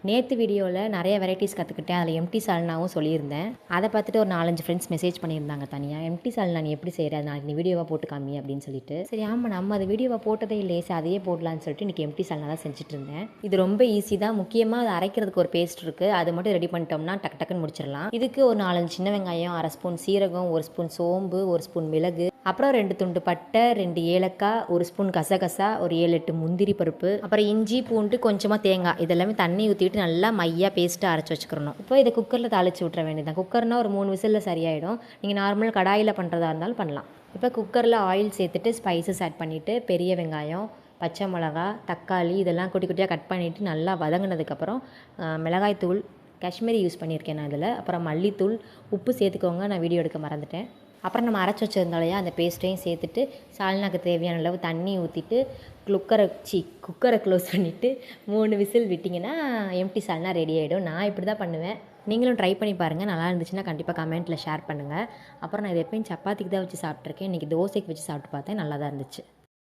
நேற்று வீடியோவில் நிறைய வெரைட்டிஸ் கற்றுக்கிட்டேன். அதில் எம்டி சால்னாவும் சொல்லியிருந்தேன். அதை பார்த்துட்டு ஒரு 4-5 ஃப்ரெண்ட்ஸ் மெசேஜ் பண்ணியிருந்தாங்க தனியாக. எம்டி சால்னா நீ எப்படி செய்கிற, நாளைக்கு நீ வீடியோவாக போட்டு காமி அப்படின்னு சொல்லிட்டு. சரி ஆமாம், நம்ம அது வீடியோவாக போட்டதே இல்லையே, சரி அதையே போடலான்னு சொல்லிட்டு இன்றைக்கி எம்டி சால்னா தான் செஞ்சுட்டு இருந்தேன். இது ரொம்ப ஈஸி தான். முக்கியமாக அது அரைக்கிறதுக்கு ஒரு பேஸ்ட் இருக்குது. அது மட்டும் ரெடி பண்ணிட்டோம்னா டக்குன்னு முடிச்சிடலாம். இதுக்கு ஒரு 4-5 சின்ன வெங்காயம், 1/2 ஸ்பூன் சீரகம், 1 ஸ்பூன் சோம்பு, 1 ஸ்பூன் மிளகு, அப்புறம் 2 துண்டு பட்டை, 2 ஏலக்காய், 1 ஸ்பூன் கசகசா, ஒரு 7-8 முந்திரி பருப்பு, அப்புறம் இஞ்சி பூண்டு, கொஞ்சமாக தேங்காய், இதெல்லாமே தண்ணி ஊற்றிட்டு நல்லா மையாக பேஸ்ட்டாக அரைச்சி வச்சுக்கிறணும். இப்போ இதை குக்கரில் தாளித்து விட்ற வேண்டியதான். குக்கர்னால் ஒரு 3 விசிலில் சரியாயிடும். நீங்கள் நார்மல் கடாயில் பண்ணுறதா இருந்தாலும் பண்ணலாம். இப்போ குக்கரில் ஆயில் சேர்த்துட்டு ஸ்பைசஸ் ஆட் பண்ணிவிட்டு பெரிய வெங்காயம், பச்சை மிளகா, தக்காளி இதெல்லாம் குட்டி குட்டியாக கட் பண்ணிவிட்டு நல்லா வதங்கினதுக்கப்புறம் மிளகாய் தூள், காஷ்மீரி யூஸ் பண்ணியிருக்கேன் நான் இதில், அப்புறம் மல்லித்தூள், உப்பு சேர்த்துக்கோங்க, நான் வீடியோ எடுக்க மறந்துட்டேன். அப்புறம் நம்ம அரைச்சி வச்சுருந்தோம் இல்லையா, அந்த பேஸ்ட்டையும் சேர்த்துட்டு சால்னாக்கு தேவையான அளவு தண்ணி ஊற்றிட்டு குக்கரை க்ளோஸ் பண்ணிவிட்டு 3 விசில் விட்டிங்கன்னா எம்டி சால்னா ரெடி ஆகிடும். நான் இப்படி தான் பண்ணுவேன். நீங்களும் ட்ரை பண்ணி பாருங்கள். நல்லா இருந்துச்சுன்னா கண்டிப்பாக கமெண்ட்டில் ஷேர் பண்ணுங்கள். அப்புறம் நான் இது எப்பயும் சப்பாத்திக்கு தான் வச்சு சாப்பிட்ருக்கேன். இன்றைக்கி தோசைக்கு வச்சு சாப்பிட்டு பார்த்தேன், நல்லா தான் இருந்துச்சு.